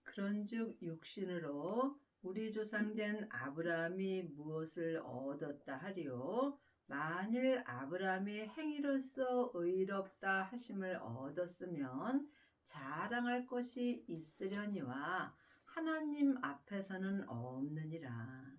그런즉 육신으로 우리 조상된 아브라함이 무엇을 얻었다 하리요? 만일 아브라함이 행위로서 의롭다 하심을 얻었으면 자랑할 것이 있으려니와 하나님 앞에서는 없느니라.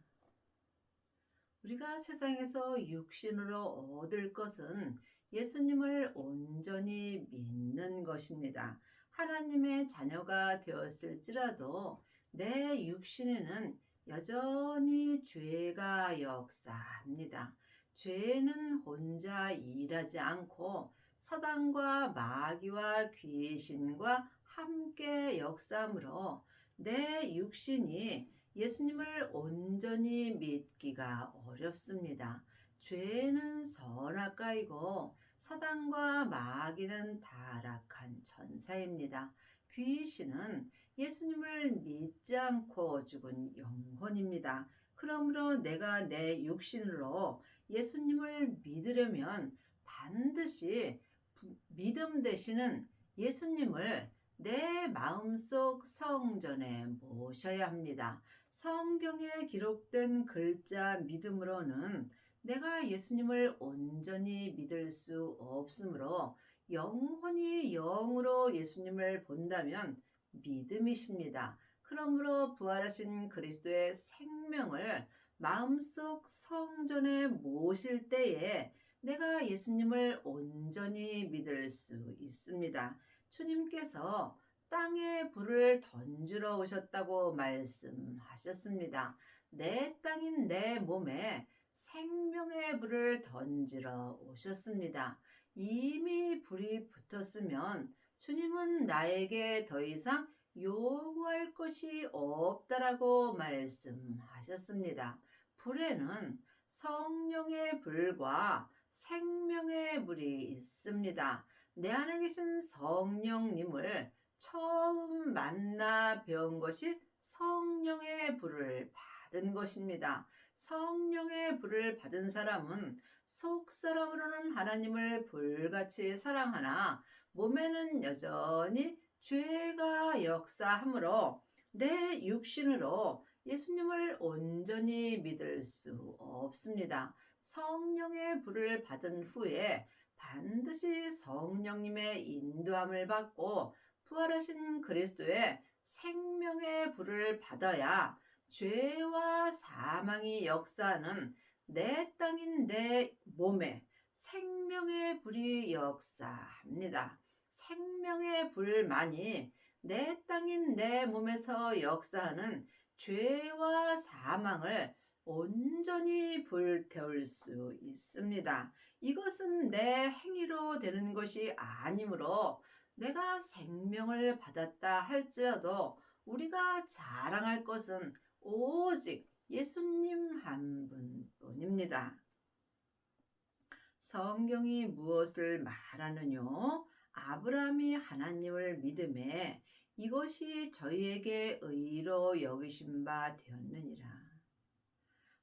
우리가 세상에서 육신으로 얻을 것은 예수님을 온전히 믿는 것입니다. 하나님의 자녀가 되었을지라도 내 육신에는 여전히 죄가 역사합니다. 죄는 혼자 일하지 않고 사단과 마귀와 귀신과 함께 역사하므로 내 육신이 예수님을 온전히 믿기가 어렵습니다. 죄는 선악과이고 사단과 마귀는 타락한 천사입니다. 귀신은 예수님을 믿지 않고 죽은 영혼입니다. 그러므로 내가 내 육신으로 예수님을 믿으려면 반드시 믿음 되시는 예수님을 내 마음속 성전에 모셔야 합니다. 성경에 기록된 글자 믿음으로는 내가 예수님을 온전히 믿을 수 없으므로 영혼이 영으로 예수님을 본다면 믿음이십니다. 그러므로 부활하신 그리스도의 생명을 마음속 성전에 모실 때에 내가 예수님을 온전히 믿을 수 있습니다. 주님께서 땅에 불을 던지러 오셨다고 말씀하셨습니다. 내 땅인 내 몸에 생명의 불을 던지러 오셨습니다. 이미 불이 붙었으면 주님은 나에게 더 이상 요구할 것이 없다라고 말씀하셨습니다. 불에는 성령의 불과 생명의 불이 있습니다. 내 안에 계신 성령님을 처음 만나 배운 것이 성령의 불을 받은 것입니다. 성령의 불을 받은 사람은 속사람으로는 하나님을 불같이 사랑하나 몸에는 여전히 죄가 역사하므로 내 육신으로 예수님을 온전히 믿을 수 없습니다. 성령의 불을 받은 후에 반드시 성령님의 인도함을 받고 부활하신 그리스도의 생명의 불을 받아야 죄와 사망이 역사하는 내 땅인 내 몸에 생명의 불이 역사합니다. 생명의 불만이 내 땅인 내 몸에서 역사하는 죄와 사망을 온전히 불태울 수 있습니다. 이것은 내 행위로 되는 것이 아니므로 내가 생명을 받았다 할지라도 우리가 자랑할 것은 오직 예수님 한 분뿐입니다. 성경이 무엇을 말하느뇨? 아브라함이 하나님을 믿음에 이것이 저희에게 의로 여기신 바 되었느니라.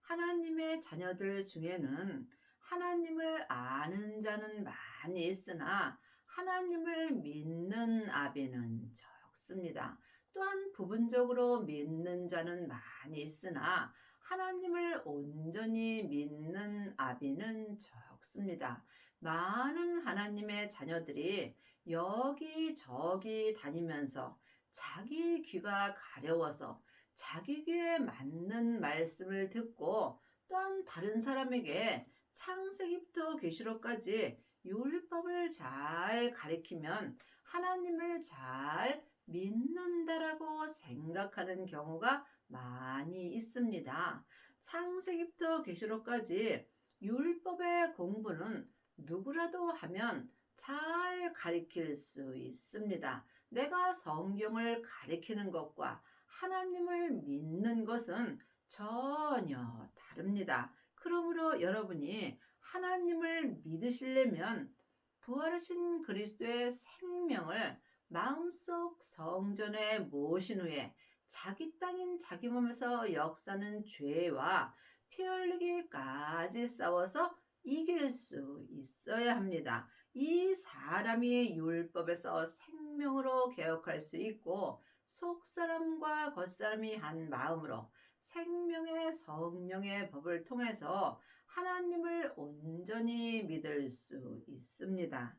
하나님의 자녀들 중에는 하나님을 아는 자는 많이 있으나 하나님을 믿는 아비는 적습니다. 또한 부분적으로 믿는 자는 많이 있으나 하나님을 온전히 믿는 아비는 적습니다. 많은 하나님의 자녀들이 여기저기 다니면서 자기 귀가 가려워서 자기 귀에 맞는 말씀을 듣고 또한 다른 사람에게 창세기부터 계시록까지 율법을 잘 가리키면 하나님을 잘 믿는다라고 생각하는 경우가 많이 있습니다. 창세기부터 계시록까지 율법의 공부는 누구라도 하면 잘 가리킬 수 있습니다. 내가 성경을 가리키는 것과 하나님을 믿는 것은 전혀 다릅니다. 그러므로 여러분이 하나님을 믿으시려면 부활하신 그리스도의 생명을 마음속 성전에 모신 후에 자기 땅인 자기 몸에서 역사는 죄와 피 흘리기까지 싸워서 이길 수 있어야 합니다. 이 사람이 율법에서 생명으로 개혁할 수 있고 속사람과 겉사람이 한 마음으로 생명의 성령의 법을 통해서 하나님을 온전히 믿을 수 있습니다.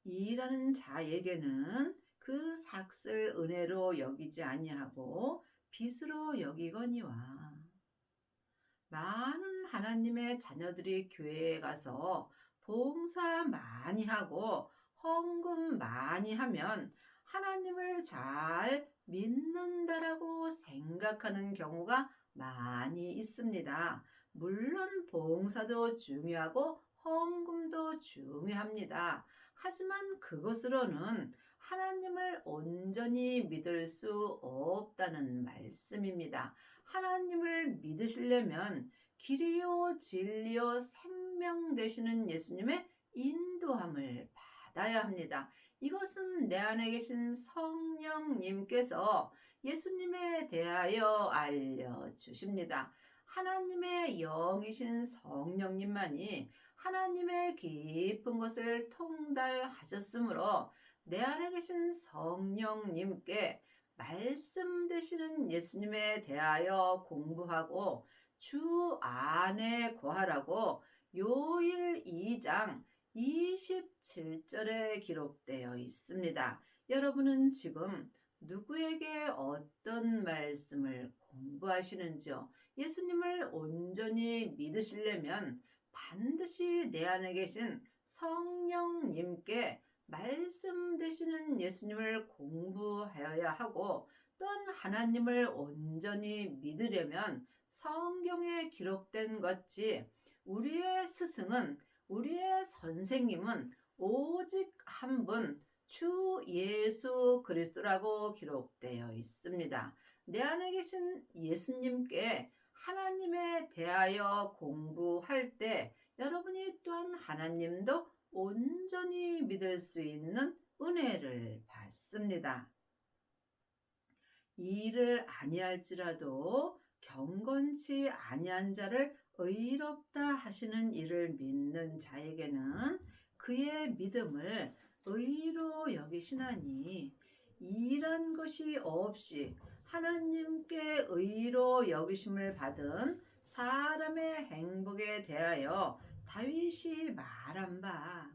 이라는 자에게는 그 삭을 은혜로 여기지 아니하고 빚으로 여기거니와. 많은 하나님의 자녀들이 교회에 가서 봉사 많이 하고 헌금 많이 하면 하나님을 잘 믿는다라고 생각하는 경우가 많이 있습니다. 물론 봉사도 중요하고 헌금도 중요합니다. 하지만 그것으로는 하나님을 온전히 믿을 수 없다는 말씀입니다. 하나님을 믿으시려면 길이요 진리요 생명 되시는 예수님의 인도함을 받아야 합니다. 이것은 내 안에 계신 성령님께서 예수님에 대하여 알려주십니다. 하나님의 영이신 성령님만이 하나님의 깊은 것을 통달하셨으므로 내 안에 계신 성령님께 말씀 되시는 예수님에 대하여 공부하고 주 안에 거하라고 요일 2장 27절에 기록되어 있습니다. 여러분은 지금 누구에게 어떤 말씀을 공부하시는지요? 예수님을 온전히 믿으시려면 반드시 내 안에 계신 성령님께 말씀 되시는 예수님을 공부하여야 하고, 또한 하나님을 온전히 믿으려면 성경에 기록된 것이 우리의 스승은, 우리의 선생님은 오직 한 분, 주 예수 그리스도라고 기록되어 있습니다. 내 안에 계신 예수님께 하나님에 대하여 공부할 때 여러분이 또한 하나님도 온전히 믿을 수 있는 은혜를 받습니다. 이를 아니할지라도 경건치 아니한 자를 의롭다 하시는 이를 믿는 자에게는 그의 믿음을 의로 여기시나니, 이런 것이 없이 하나님께 의로 여기심을 받은 사람의 행복에 대하여 다윗이 말한 바,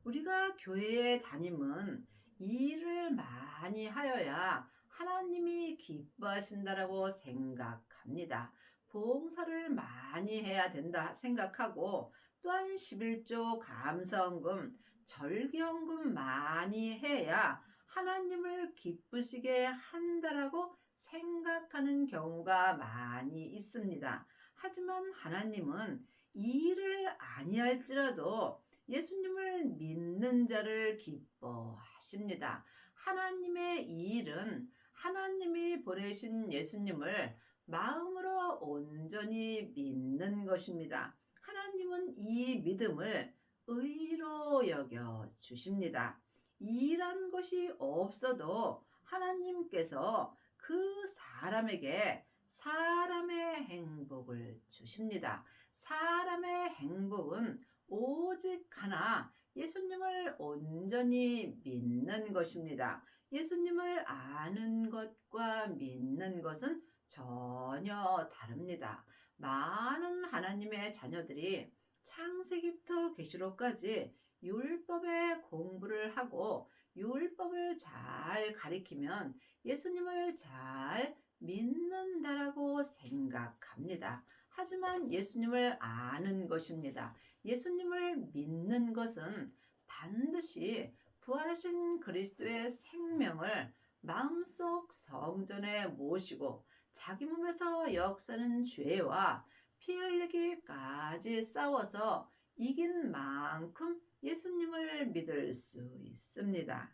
우리가 교회에 다님은 일을 많이 하여야 하나님이 기뻐하신다라고 생각합니다. 봉사를 많이 해야 된다 생각하고, 또한 11조 감사헌금, 절기헌금 많이 해야 하나님을 기쁘시게 한다라고 생각하는 경우가 많이 있습니다. 하지만 하나님은 일을 아니할지라도 예수님을 믿는 자를 기뻐하십니다. 하나님의 이 일은 하나님이 보내신 예수님을 마음으로 온전히 믿는 것입니다. 하나님은 이 믿음을 의로 여겨 주십니다. 일한 것이 없어도 하나님께서 그 사람에게 사람의 행복을 주십니다. 사람의 행복은 오직 하나, 예수님을 온전히 믿는 것입니다. 예수님을 아는 것과 믿는 것은 전혀 다릅니다. 많은 하나님의 자녀들이 창세기부터 계시록까지 율법의 공부를 하고 율법을 잘 가리키면 예수님을 잘 믿는다라고 생각합니다. 하지만 예수님을 아는 것입니다. 예수님을 믿는 것은 반드시 부활하신 그리스도의 생명을 마음속 성전에 모시고 자기 몸에서 역사는 죄와 피 흘리기까지 싸워서 이긴 만큼 예수님을 믿을 수 있습니다.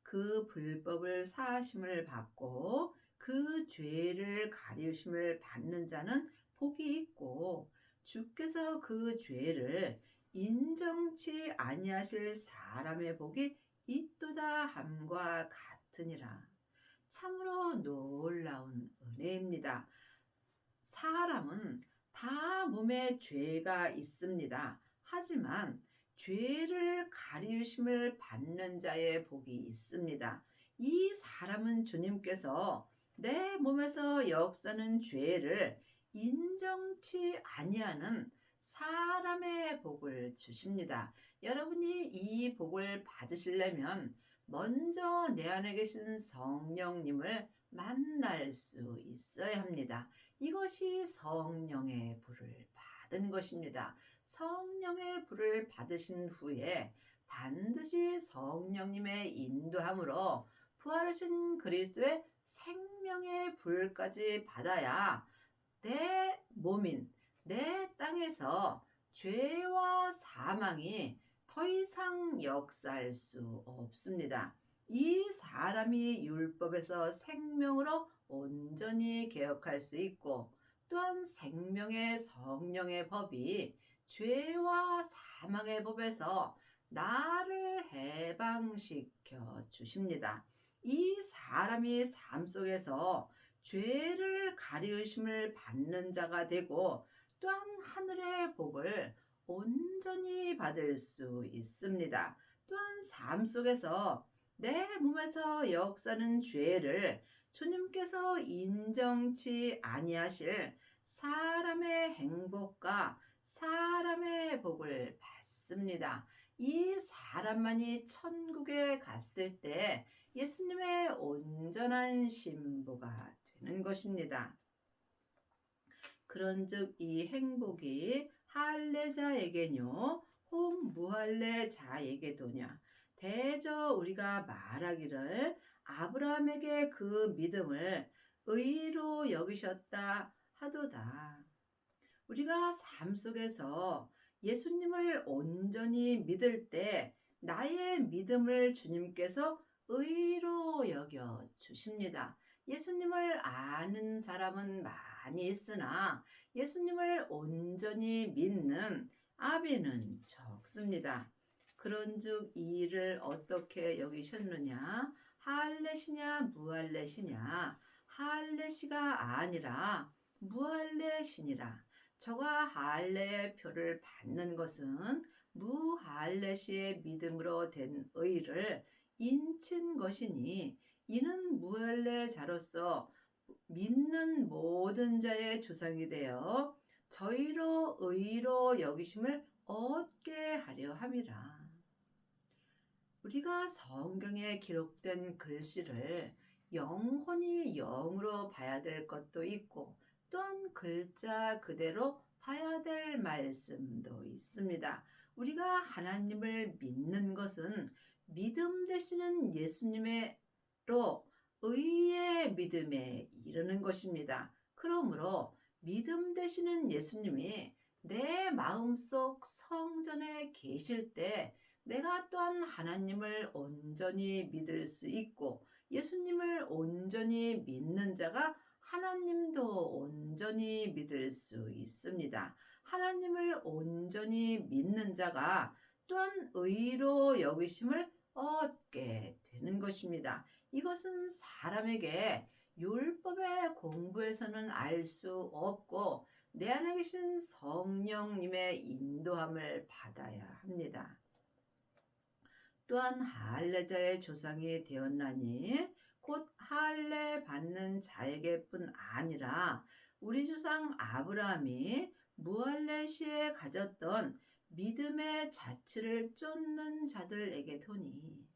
그 불법을 사하심을 받고 그 죄를 가리우심을 받는 자는 복이 있고, 주께서 그 죄를 인정치 아니하실 사람의 복이 있도다 함과 같으니라. 참으로 놀라운 은혜입니다. 사람은 다 몸에 죄가 있습니다. 하지만 죄를 가리우심을 받는 자의 복이 있습니다. 이 사람은 주님께서 내 몸에서 역사는 죄를 인정치 아니하는 사람의 복을 주십니다. 여러분이 이 복을 받으시려면 먼저 내 안에 계신 성령님을 만날 수 있어야 합니다. 이것이 성령의 불을 받은 것입니다. 성령의 불을 받으신 후에 반드시 성령님의 인도함으로 부활하신 그리스도의 생명의 불까지 받아야 내 몸인 내 땅에서 죄와 사망이 더 이상 역사할 수 없습니다. 이 사람이 율법에서 생명으로 온전히 개혁할 수 있고 또한 생명의 성령의 법이 죄와 사망의 법에서 나를 해방시켜 주십니다. 이 사람이 삶 속에서 죄를 가리우심을 받는 자가 되고 또한 하늘의 복을 온전히 받을 수 있습니다. 또한 삶 속에서 내 몸에서 역사는 죄를 주님께서 인정치 아니하실 사람의 행복과 사람의 복을 받습니다. 이 사람만이 천국에 갔을 때 예수님의 온전한 신부가 되는 것입니다. 그런즉 이 행복이 할례자에게뇨 혹 무할례자에게도냐 대저 우리가 말하기를 아브라함에게 그 믿음을 의로 여기셨다 하도다. 우리가 삶 속에서 예수님을 온전히 믿을 때 나의 믿음을 주님께서 의로 여겨 주십니다. 예수님을 아는 사람은 많이 있으나 예수님을 온전히 믿는 아비는 적습니다. 그런즉 이 일을 어떻게 여기셨느냐? 할례시냐 무할례시냐? 할례시가 아니라 무할례시니라. 저가 할례의 표를 받는 것은 무할례시의 믿음으로 된 의를 인친 것이니 이는 무할례자로서 믿는 모든 자의 조상이 되어 저희로 의로 여기심을 얻게 하려 함이라. 우리가 성경에 기록된 글씨를 영혼이 영으로 봐야 될 것도 있고 또한 글자 그대로 봐야 될 말씀도 있습니다. 우리가 하나님을 믿는 것은 믿음 되시는 예수님으로 의의 믿음에 이르는 것입니다. 그러므로 믿음 되시는 예수님이 내 마음속 성전에 계실 때 내가 또한 하나님을 온전히 믿을 수 있고 예수님을 온전히 믿는 자가 하나님도 온전히 믿을 수 있습니다. 하나님을 온전히 믿는 자가 또한 의로 여기심을 얻게 되는 것입니다. 이것은 사람에게 율법의 공부에서는 알 수 없고 내 안에 계신 성령님의 인도함을 받아야 합니다. 또한 할례자의 조상이 되었나니 곧 할례 받는 자에게뿐 아니라 우리 조상 아브라함이 무할례 시에 가졌던 믿음의 자취를 쫓는 자들에게도니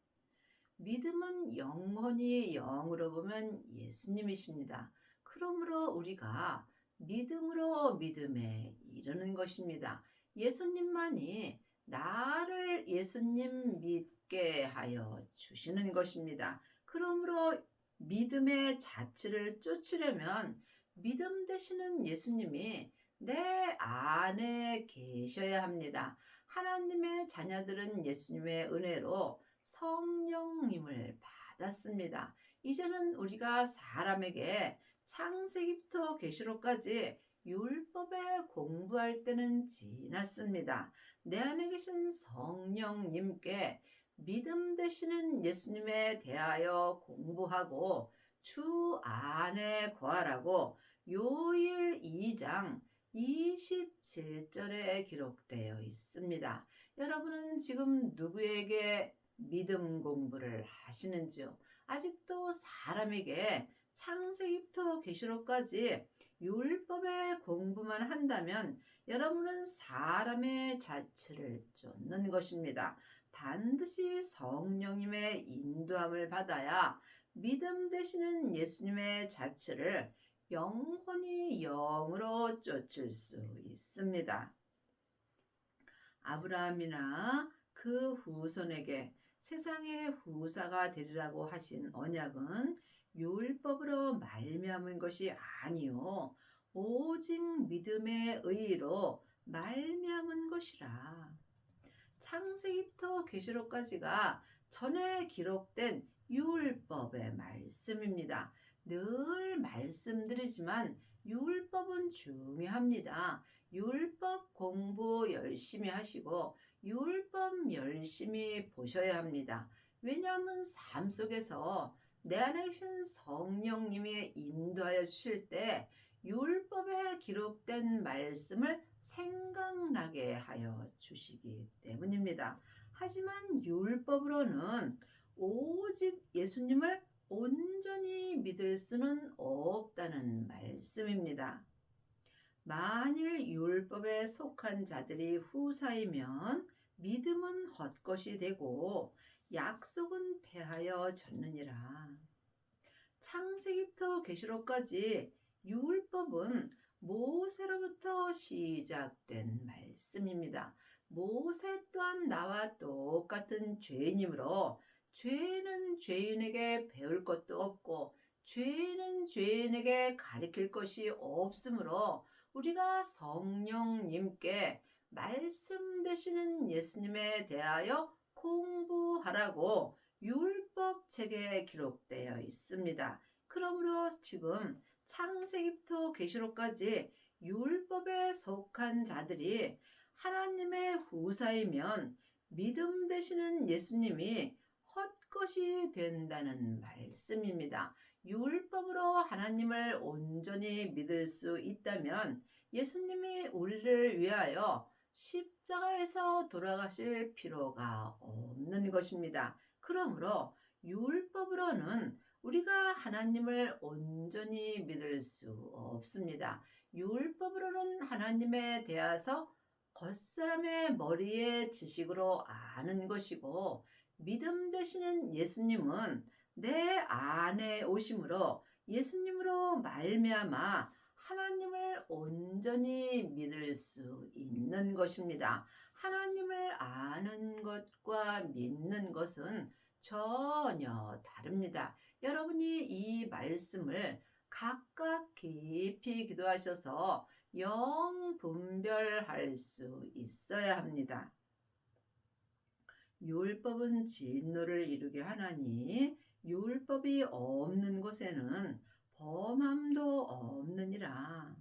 믿음은 영혼이 영으로 보면 예수님이십니다. 그러므로 우리가 믿음으로 믿음에 이르는 것입니다. 예수님만이 나를 예수님 믿게 하여 주시는 것입니다. 그러므로 믿음의 자취를 쫓으려면 믿음 되시는 예수님이 내 안에 계셔야 합니다. 하나님의 자녀들은 예수님의 은혜로 성령님을 받았습니다. 이제는 우리가 사람에게 창세기부터 계시록까지 율법에 공부할 때는 지났습니다. 내 안에 계신 성령님께 믿음 되시는 예수님에 대하여 공부하고 주 안에 거하라고 요일 2장 27절에 기록되어 있습니다. 여러분은 지금 누구에게 믿음 공부를 하시는지요? 아직도 사람에게 창세기부터 계시록까지 율법의 공부만 한다면 여러분은 사람의 자취를 쫓는 것입니다. 반드시 성령님의 인도함을 받아야 믿음 되시는 예수님의 자취를 영혼이 영으로 쫓을 수 있습니다. 아브라함이나 그 후손에게 세상의 후사가 되리라고 하신 언약은 율법으로 말미암은 것이 아니요 오직 믿음의 의로 말미암은 것이라. 창세기부터 계시록까지가 전에 기록된 율법의 말씀입니다. 늘 말씀드리지만 율법은 중요합니다. 율법 공부 열심히 하시고 율법 열심히 보셔야 합니다. 왜냐하면 삶 속에서 내 안에 계신 성령님이 인도하여 주실 때 율법에 기록된 말씀을 생각나게 하여 주시기 때문입니다. 하지만 율법으로는 오직 예수님을 온전히 믿을 수는 없다는 말씀입니다. 만일 율법에 속한 자들이 후사이면 믿음은 헛것이 되고 약속은 패하여 졌느니라. 창세기부터 계시록까지 율법은 모세로부터 시작된 말씀입니다. 모세 또한 나와 똑같은 죄인이므로 죄는 죄인에게 배울 것도 없고 죄는 죄인에게 가르칠 것이 없으므로 우리가 성령님께 말씀 되시는 예수님에 대하여 공부하라고 율법 책에 기록되어 있습니다. 그러므로 지금 창세기부터 계시록까지 율법에 속한 자들이 하나님의 후사이면 믿음 되시는 예수님이 헛것이 된다는 말씀입니다. 율법으로 하나님을 온전히 믿을 수 있다면 예수님이 우리를 위하여 십자가에서 돌아가실 필요가 없는 것입니다. 그러므로 율법으로는 우리가 하나님을 온전히 믿을 수 없습니다. 율법으로는 하나님에 대해서 겉사람의 머리의 지식으로 아는 것이고 믿음 되시는 예수님은 내 안에 오심으로 예수님으로 말미암아 하나님을 온전히 믿을 수 있는 것입니다. 하나님을 아는 것과 믿는 것은 전혀 다릅니다. 여러분이 이 말씀을 각각 깊이 기도하셔서 영 분별할 수 있어야 합니다. 율법은 진노를 이루게 하나니 율법이 없는 곳에는 범함도 없느니라.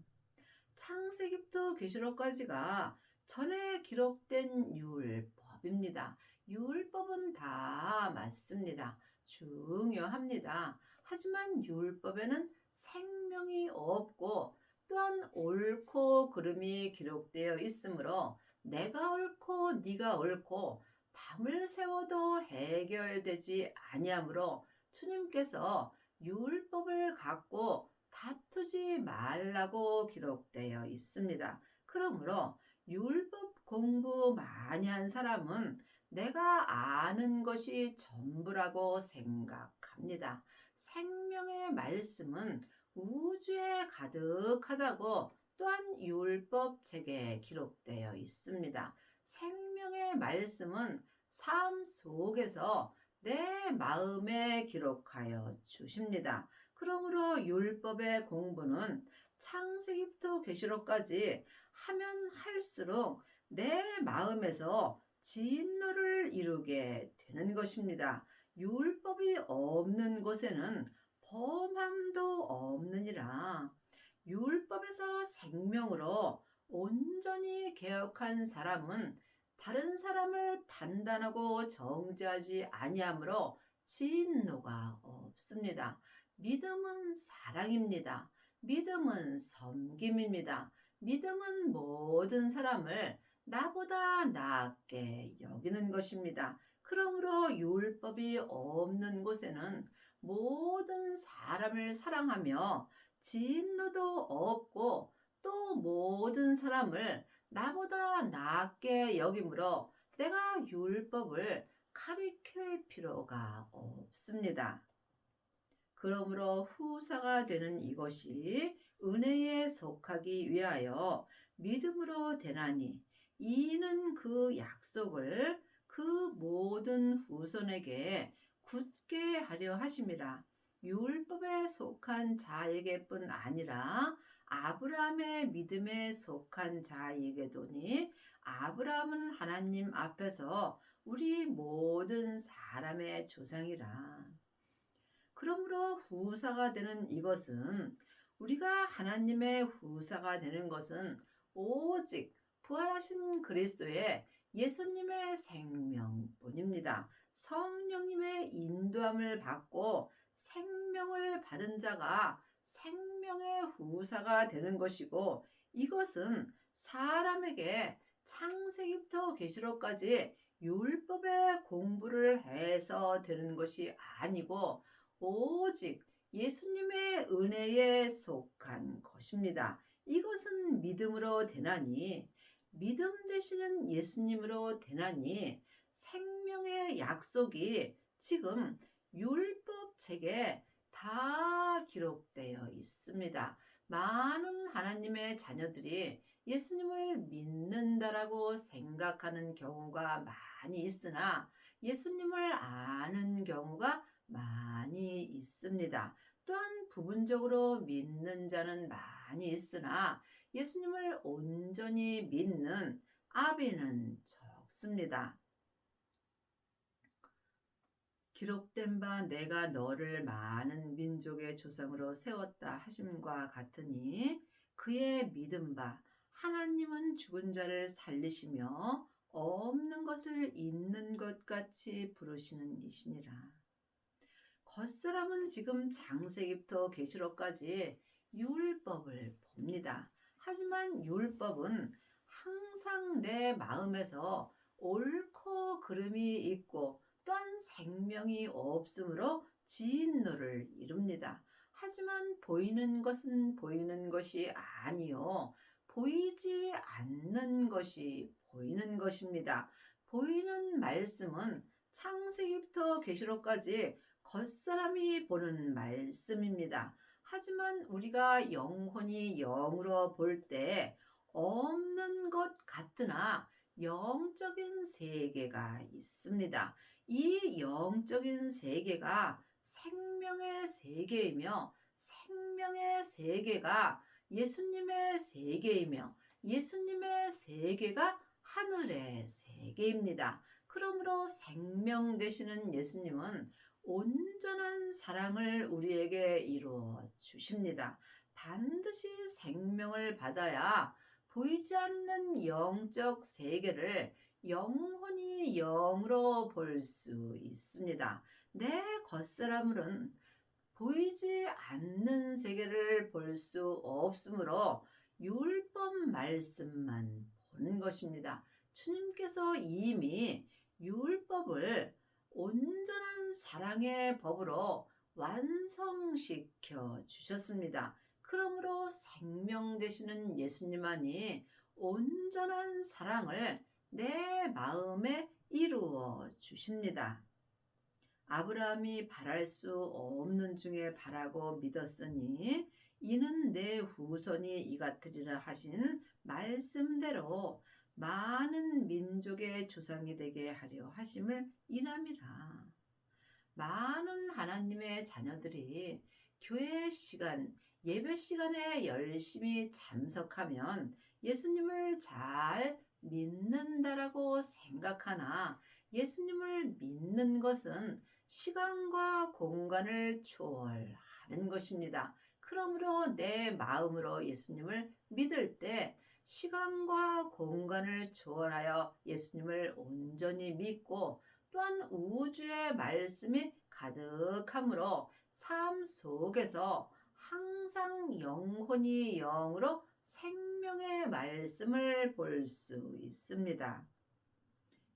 창세기부터 계시록까지가 전에 기록된 율법입니다. 율법은 다 맞습니다. 중요합니다. 하지만 율법에는 생명이 없고 또한 옳고 그름이 기록되어 있으므로 내가 옳고 네가 옳고 밤을 새워도 해결되지 아니하므로 주님께서 율법을 갖고 다투지 말라고 기록되어 있습니다. 그러므로 율법 공부 많이 한 사람은 내가 아는 것이 전부라고 생각합니다. 생명의 말씀은 우주에 가득하다고 또한 율법 책에 기록되어 있습니다. 생명의 말씀은 삶 속에서 내 마음에 기록하여 주십니다. 그러므로 율법의 공부는 창세기부터 계시록까지 하면 할수록 내 마음에서 진노를 이루게 되는 것입니다. 율법이 없는 곳에는 범함도 없느니라. 율법에서 생명으로 온전히 개혁한 사람은 다른 사람을 판단하고 정죄하지 아니하므로 진노가 없습니다. 믿음은 사랑입니다. 믿음은 섬김입니다. 믿음은 모든 사람을 나보다 낫게 여기는 것입니다. 그러므로 율법이 없는 곳에는 모든 사람을 사랑하며 진노도 없고 또 모든 사람을 나보다 낫게 여기므로 내가 율법을 가리킬 필요가 없습니다. 그러므로 후사가 되는 이것이 은혜에 속하기 위하여 믿음으로 되나니 이는 그 약속을 그 모든 후손에게 굳게 하려 하심이라. 율법에 속한 자에게뿐 아니라 아브라함의 믿음에 속한 자에게도니 아브라함은 하나님 앞에서 우리 모든 사람의 조상이라. 그러므로 후사가 되는 이것은 우리가 하나님의 후사가 되는 것은 오직 부활하신 그리스도의 예수님의 생명뿐입니다. 성령님의 인도함을 받고 생명을 받은 자가 생명의 후사가 되는 것이고 이것은 사람에게 창세기부터 계시록까지 율법의 공부를 해서 되는 것이 아니고 오직 예수님의 은혜에 속한 것입니다. 이것은 믿음으로 되나니 믿음 되시는 예수님으로 되나니 생명의 약속이 지금 율법 책에 다 기록되어 있습니다. 많은 하나님의 자녀들이 예수님을 믿는다라고 생각하는 경우가 많이 있으나 예수님을 아는 경우가 많이 있습니다. 또한 부분적으로 믿는 자는 많이 있으나 예수님을 온전히 믿는 아비는 적습니다. 기록된 바 내가 너를 많은 민족의 조상으로 세웠다 하심과 같으니 그의 믿은 바 하나님은 죽은 자를 살리시며 없는 것을 있는 것 같이 부르시는 이시니라. 겉사람은 지금 창세기부터 계시록까지 율법을 봅니다. 하지만 율법은 항상 내 마음에서 옳고 그름이 있고 또한 생명이 없으므로 진노를 이룹니다. 하지만 보이는 것은 보이는 것이 아니요 보이지 않는 것이 보이는 것입니다. 보이는 말씀은 창세기부터 계시록까지 겉사람이 보는 말씀입니다. 하지만 우리가 영혼이 영으로 볼 때 없는 것 같으나 영적인 세계가 있습니다. 이 영적인 세계가 생명의 세계이며 생명의 세계가 예수님의 세계이며 예수님의 세계가 하늘의 세계입니다. 그러므로 생명 되시는 예수님은 온전한 사랑을 우리에게 이루어 주십니다. 반드시 생명을 받아야 보이지 않는 영적 세계를 영혼이 영으로 볼 수 있습니다. 내 겉사람은 보이지 않는 세계를 볼 수 없으므로 율법 말씀만 보는 것입니다. 주님께서 이미 율법을 온전한 사랑의 법으로 완성시켜 주셨습니다. 그러므로 생명 되시는 예수님만이 온전한 사랑을 내 마음에 이루어 주십니다. 아브라함이 바랄 수 없는 중에 바라고 믿었으니 이는 내 후손이 이같으리라 하신 말씀대로 많은 민족의 조상이 되게 하려 하심을 인함이라. 많은 하나님의 자녀들이 교회 시간, 예배 시간에 열심히 참석하면 예수님을 잘 믿는다라고 생각하나 예수님을 믿는 것은 시간과 공간을 초월하는 것입니다. 그러므로 내 마음으로 예수님을 믿을 때 시간과 공간을 초월하여 예수님을 온전히 믿고 또한 우주의 말씀이 가득하므로 삶 속에서 항상 영혼이 영으로 생명의 말씀을 볼 수 있습니다.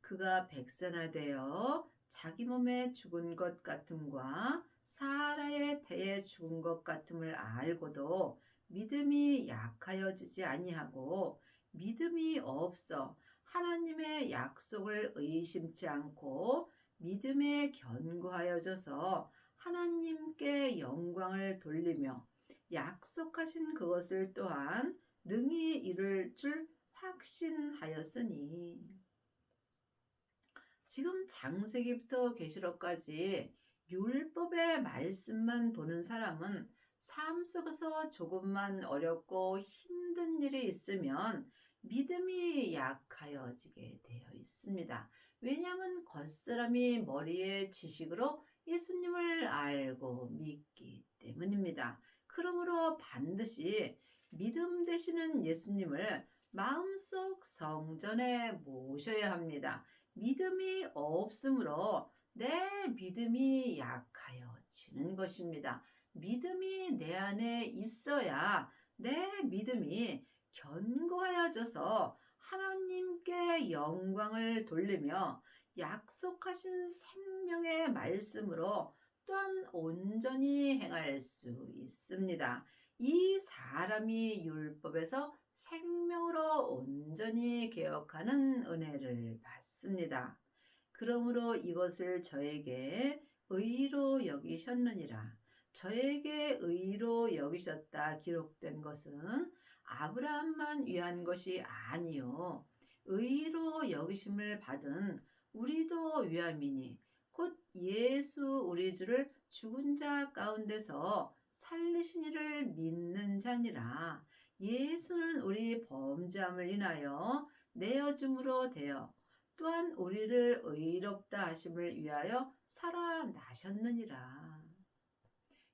그가 백선하되어 자기 몸에 죽은 것 같음과 사라의 태에 죽은 것 같음을 알고도 믿음이 약하여지지 아니하고 믿음이 없어 하나님의 약속을 의심치 않고 믿음에 견고하여져서 하나님께 영광을 돌리며 약속하신 그것을 또한 능히 이룰 줄 확신하였으니. 지금 창세기부터 계시록까지 율법의 말씀만 보는 사람은 삶 속에서 조금만 어렵고 힘든 일이 있으면 믿음이 약하여지게 되어 있습니다. 왜냐하면 겉사람이 머리의 지식으로 예수님을 알고 믿기 때문입니다. 그러므로 반드시 믿음 되시는 예수님을 마음속 성전에 모셔야 합니다. 믿음이 없으므로 내 믿음이 약하여지는 것입니다. 믿음이 내 안에 있어야 내 믿음이 견고하여져서 하나님께 영광을 돌리며 약속하신 생명의 말씀으로 또한 온전히 행할 수 있습니다. 이 사람이 율법에서 생명으로 온전히 개혁하는 은혜를 받습니다. 그러므로 이것을 저에게 의로 여기셨느니라. 저에게 의로 여기셨다 기록된 것은 아브라함만 위한 것이 아니요 의로 여기심을 받은 우리도 위함이니 곧 예수 우리 주를 죽은 자 가운데서 살리신 이를 믿는 자니라. 예수는 우리 범죄함을 인하여 내어줌으로 되어 또한 우리를 의롭다 하심을 위하여 살아나셨느니라.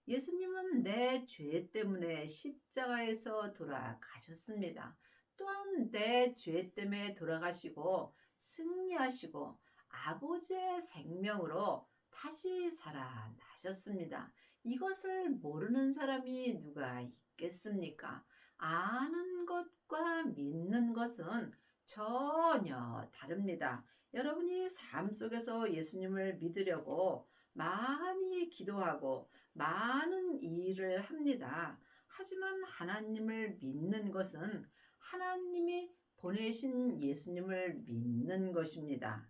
예수님은 내 죄 때문에 십자가에서 돌아가셨습니다. 또한 내 죄 때문에 돌아가시고 승리하시고 아버지의 생명으로 다시 살아나셨습니다. 이것을 모르는 사람이 누가 있겠습니까? 아는 것과 믿는 것은 전혀 다릅니다. 여러분이 삶 속에서 예수님을 믿으려고 많이 기도하고 많은 일을 합니다. 하지만 하나님을 믿는 것은 하나님이 보내신 예수님을 믿는 것입니다.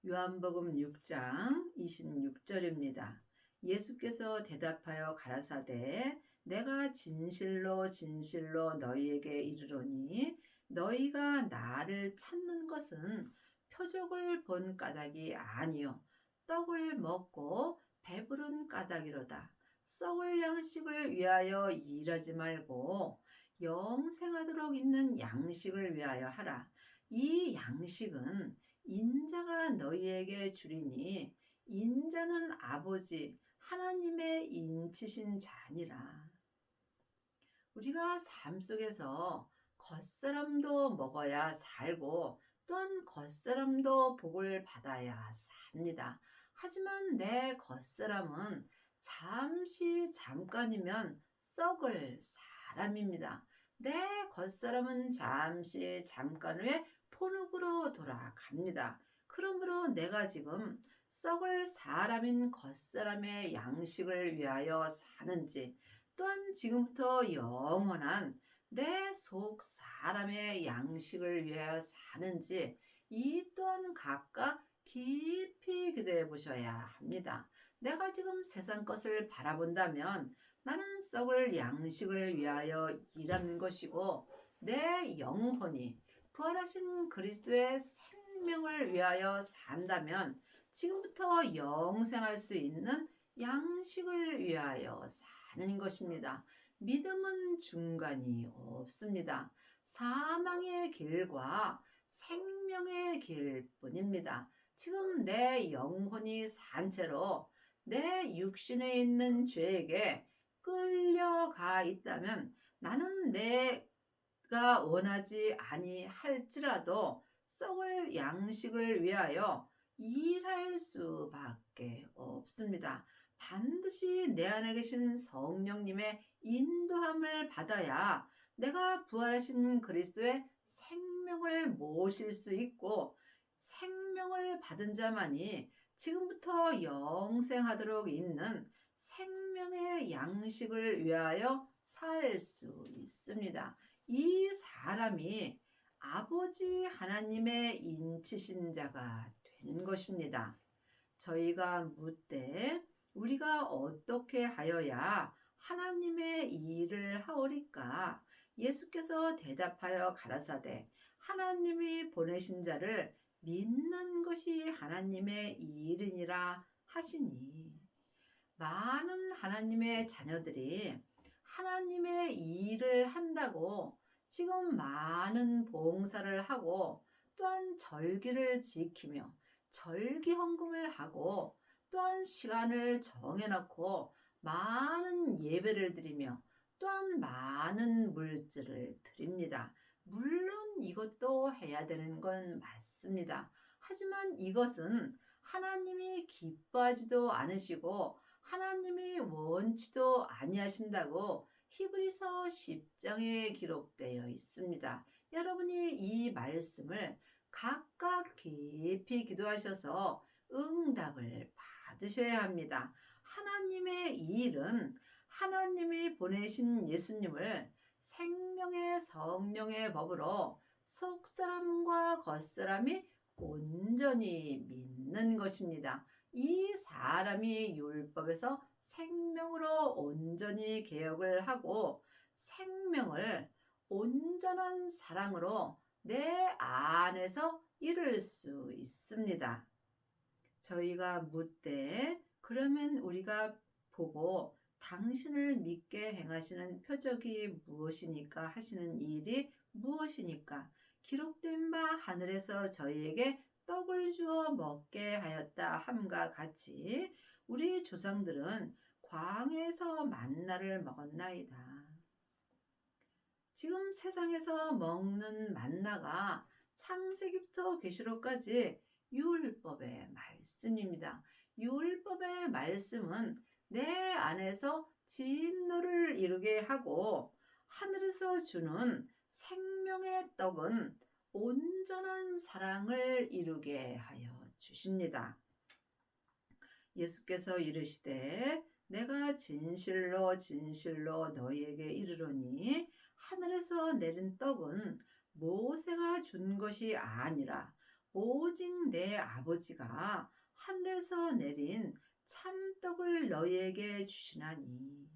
요한복음 6장 26절입니다. 예수께서 대답하여 가라사대 내가 진실로 진실로 너희에게 이르노니 너희가 나를 찾는 것은 표적을 본 까닭이 아니요 떡을 먹고 배부른 까닭이로다. 썩을 양식을 위하여 일하지 말고 영생하도록 있는 양식을 위하여 하라. 이 양식은 인자가 너희에게 주리니 인자는 아버지 하나님의 인치신 자니라. 우리가 삶 속에서 겉사람도 먹어야 살고 또한 겉사람도 복을 받아야 삽니다. 하지만 내 겉사람은 잠시 잠깐이면 썩을 사람입니다. 내 겉사람은 잠시 잠깐 후에 포룩으로 돌아갑니다. 그러므로 내가 지금 썩을 사람인 겉사람의 양식을 위하여 사는지 또한 지금부터 영원한 내 속 사람의 양식을 위하여 사는지 이 또한 각각 깊이 기도해 보셔야 합니다. 내가 지금 세상 것을 바라본다면 나는 썩을 양식을 위하여 일하는 것이고 내 영혼이 부활하신 그리스도의 생명을 위하여 산다면 지금부터 영생할 수 있는 양식을 위하여 사는 것입니다. 믿음은 중간이 없습니다. 사망의 길과 생명의 길뿐입니다. 지금 내 영혼이 산 채로 내 육신에 있는 죄에게 끌려가 있다면 나는 내가 원하지 아니할지라도 썩을 양식을 위하여 일할 수밖에 없습니다. 반드시 내 안에 계신 성령님의 인도함을 받아야 내가 부활하신 그리스도의 생명을 모실 수 있고, 생명을 받은 자만이 지금부터 영생하도록 있는 생명의 양식을 위하여 살 수 있습니다. 이 사람이 아버지 하나님의 인치신 자가 되는 것입니다. 저희가 묻되 우리가 어떻게 하여야 하나님의 일을 하오리까? 예수께서 대답하여 가라사대 하나님이 보내신 자를 믿는 것이 하나님의 일이니라 하시니, 많은 하나님의 자녀들이 하나님의 일을 한다고 지금 많은 봉사를 하고, 또한 절기를 지키며 절기 헌금을 하고, 또한 시간을 정해놓고 많은 예배를 드리며 또한 많은 물질을 드립니다. 물론 이것도 해야 되는 건 맞습니다. 하지만 이것은 하나님이 기뻐하지도 않으시고 하나님이 원치도 아니하신다고 히브리서 10장에 기록되어 있습니다. 여러분이 이 말씀을 각각 깊이 기도하셔서 응답을 받으셔야 합니다. 하나님의 일은 하나님이 보내신 예수님을 생명의 성령의 법으로 속사람과 겉사람이 온전히 믿는 것입니다. 이 사람이 율법에서 생명으로 온전히 개혁을 하고 생명을 온전한 사랑으로 내 안에서 이룰 수 있습니다. 저희가 묻되 그러면 우리가 보고 당신을 믿게 행하시는 표적이 무엇이니까, 하시는 일이 무엇이니까? 기록된 바 하늘에서 저희에게 떡을 주어 먹게 하였다 함과 같이 우리 조상들은 광야에서 만나를 먹었나이다. 지금 세상에서 먹는 만나가 창세기부터 계시록까지 율법의 말씀입니다. 율법의 말씀은 내 안에서 진노를 이루게 하고, 하늘에서 주는 생명의 떡은 온전한 사랑을 이루게 하여 주십니다. 예수께서 이르시되 내가 진실로 진실로 너희에게 이르노니 하늘에서 내린 떡은 모세가 준 것이 아니라 오직 내 아버지가 하늘에서 내린 참떡을 너희에게 주시나니.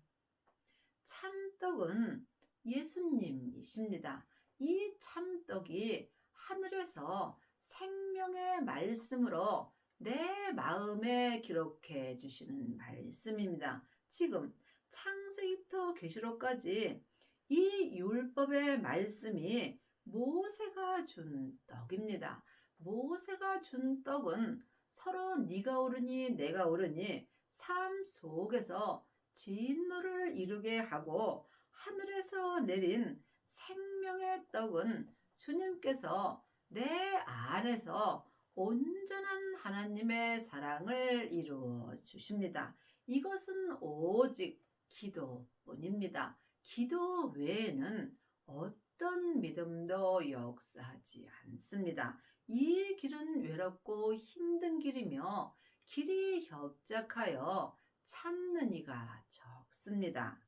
참떡은 예수님이십니다. 이 참떡이 하늘에서 생명의 말씀으로 내 마음에 기록해 주시는 말씀입니다. 지금 창세기부터 계시록까지 이 율법의 말씀이 모세가 준 떡입니다. 모세가 준 떡은 서로 네가 옳으니 내가 옳으니 삶 속에서 진노를 이루게 하고, 하늘에서 내린 생명의 떡은 주님께서 내 안에서 온전한 하나님의 사랑을 이루어 주십니다. 이것은 오직 기도뿐입니다. 기도 외에는 어떤 믿음도 역사하지 않습니다. 이 길은 외롭고 힘든 길이며 길이 협착하여 찾는 이가 적습니다.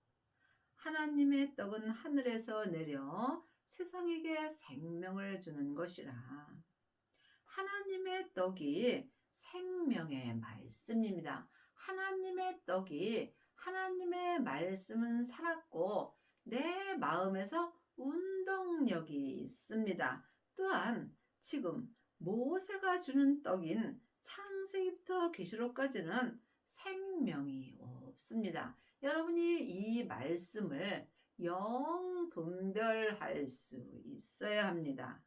하나님의 떡은 하늘에서 내려 세상에게 생명을 주는 것이라. 하나님의 떡이 생명의 말씀입니다. 하나님의 떡이, 하나님의 말씀은 살았고 내 마음에서 운동력이 있습니다. 또한 지금 모세가 주는 떡인 창세기부터 계시록까지는 생명이 없습니다. 여러분이 이 말씀을 영 분별할 수 있어야 합니다.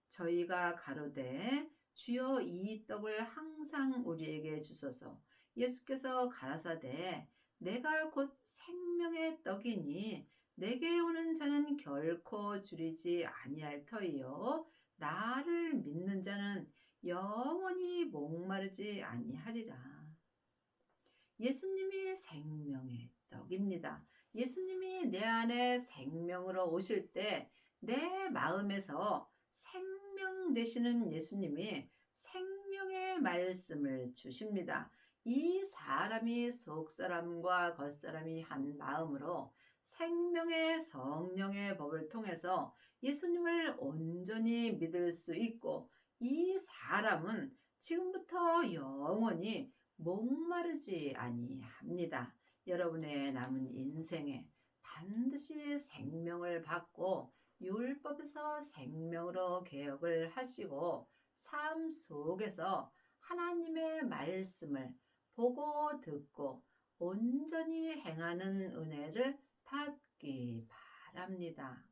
저희가 가로되 주여 이 떡을 항상 우리에게 주소서. 예수께서 가라사대 내가 곧 생명의 떡이니 내게 오는 자는 결코 줄이지 아니할 터이요 나를 믿는 자는 영원히 목마르지 아니하리라. 예수님이 생명의 떡입니다. 예수님이 내 안에 생명으로 오실 때 내 마음에서 생명 되시는 예수님이 생명의 말씀을 주십니다. 이 사람이 속사람과 겉사람이 한 마음으로 생명의 성령의 법을 통해서 예수님을 온전히 믿을 수 있고 이 사람은 지금부터 영원히 목마르지 아니합니다. 여러분의 남은 인생에 반드시 생명을 받고 율법에서 생명으로 개혁을 하시고 삶 속에서 하나님의 말씀을 보고 듣고 온전히 행하는 은혜를 받기 바랍니다.